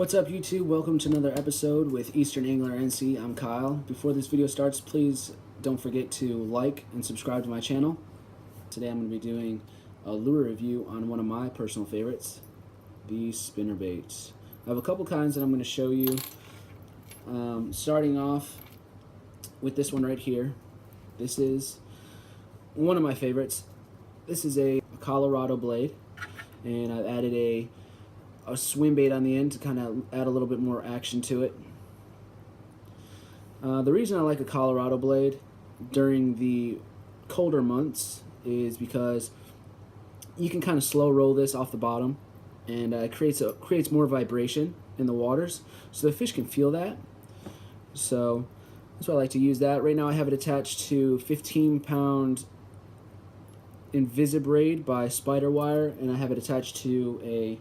What's up YouTube? Welcome to another episode with Eastern Angler NC. I'm Kyle. Before this video starts, please don't forget to like and subscribe to my channel. Today I'm going to be doing a lure review on one of my personal favorites, the spinnerbaits. I have a couple kinds that I'm going to show you. Starting off with this one right here. This is one of my favorites. This is a Colorado blade, and I've added a swim bait on the end to kind of add a little bit more action to it. The reason I like a Colorado blade during the colder months is because you can kind of slow roll this off the bottom, and it creates more vibration in the waters, so the fish can feel that. So that's why I like to use that. Right now I have it attached to 15-pound Invisibraid by Spider Wire, and I have it attached to a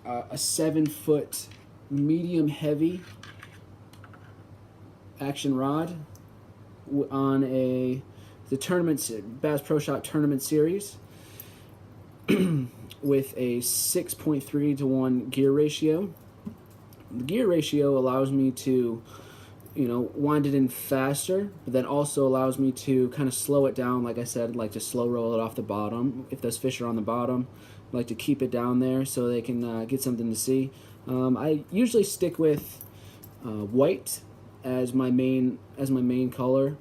7-foot medium heavy action rod on the Bass Pro Shop tournament series with a 6.3 to 1 gear ratio. The gear ratio allows me to, wind it in faster, but then also allows me to kind of slow it down. Like I said, like to slow roll it off the bottom. If those fish are on the bottom, I like to keep it down there so they can get something to see. I usually stick with white as my main color.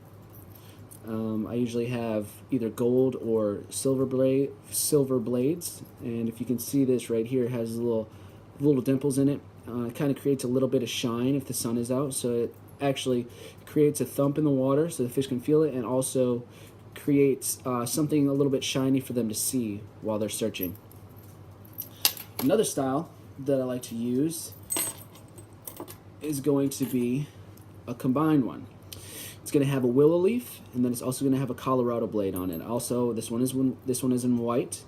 I usually have either gold or silver blades, and if you can see this right here, it has little dimples in it. It kind of creates a little bit of shine if the sun is out, so it actually creates a thump in the water so the fish can feel it, and also creates something a little bit shiny for them to see while they're searching. Another style that I like to use is going to be a combined one. It's going to have a willow leaf, and then it's also going to have a Colorado blade on it. Also, this one is in white.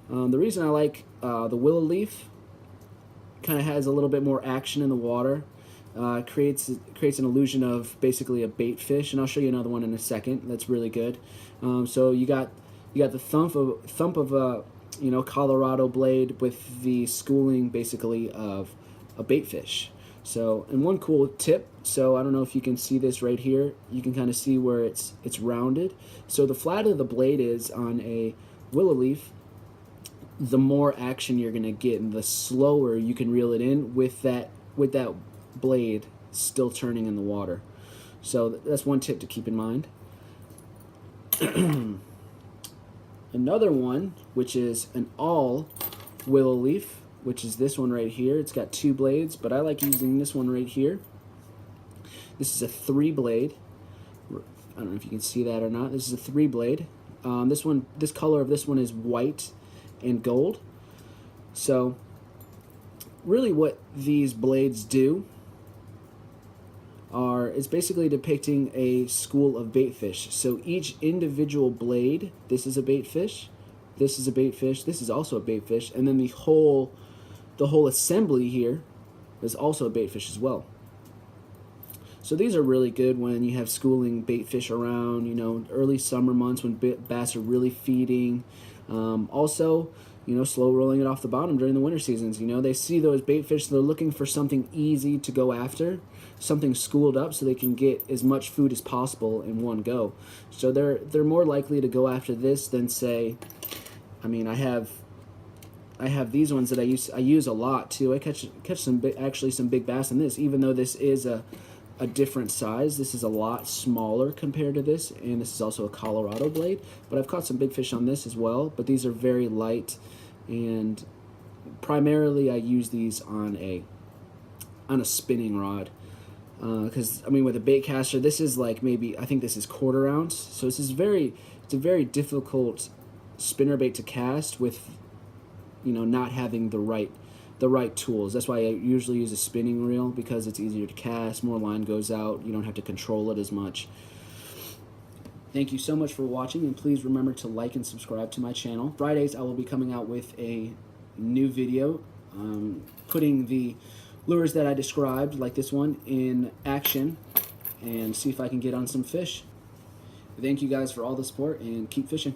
The reason I like the willow leaf, kind of has a little bit more action in the water. Creates an illusion of basically a bait fish, and I'll show you another one in a second. That's really good. So you got the thump of a Colorado blade with the schooling basically of a bait fish. So, and one cool tip, so I don't know if you can see this right here, you can kind of see where it's rounded. So the flatter the blade is on a willow leaf, the more action you're going to get, and the slower you can reel it in with that blade still turning in the water. So that's one tip to keep in mind. Another one, which is an all willow leaf, which is this one right here. It's got 2 blades, but I like using this one right here. This is a 3-blade. I don't know if you can see that or not. This is a 3-blade. This color of this one is white and gold. So really what these blades do is basically depicting a school of bait fish. So each individual blade, this is a bait fish, this is a bait fish, this is also a bait fish, and then the whole assembly here is also a bait fish as well. So these are really good when you have schooling bait fish around, early summer months when bass are really feeding. Also, slow rolling it off the bottom during the winter seasons. They see those bait fish, they're looking for something easy to go after, something schooled up so they can get as much food as possible in one go. So they're more likely to go after this than, say, I have these ones that I use a lot too. I catch some big bass in this, even though this is a different size. This is a lot smaller compared to this, and this is also a Colorado blade, but I've caught some big fish on this as well. But these are very light, and primarily I use these on a spinning rod, because with a bait caster, this is like I think this is 1/4 ounce, so it's a very difficult spinnerbait to cast with not having the right tools. That's why I usually use a spinning reel, because it's easier to cast, more line goes out, you don't have to control it as much. Thank you so much for watching, and please remember to like and subscribe to my channel. Fridays I will be coming out with a new video, putting the lures that I described, like this one, in action, and see if I can get on some fish. Thank you guys for all the support, and keep fishing.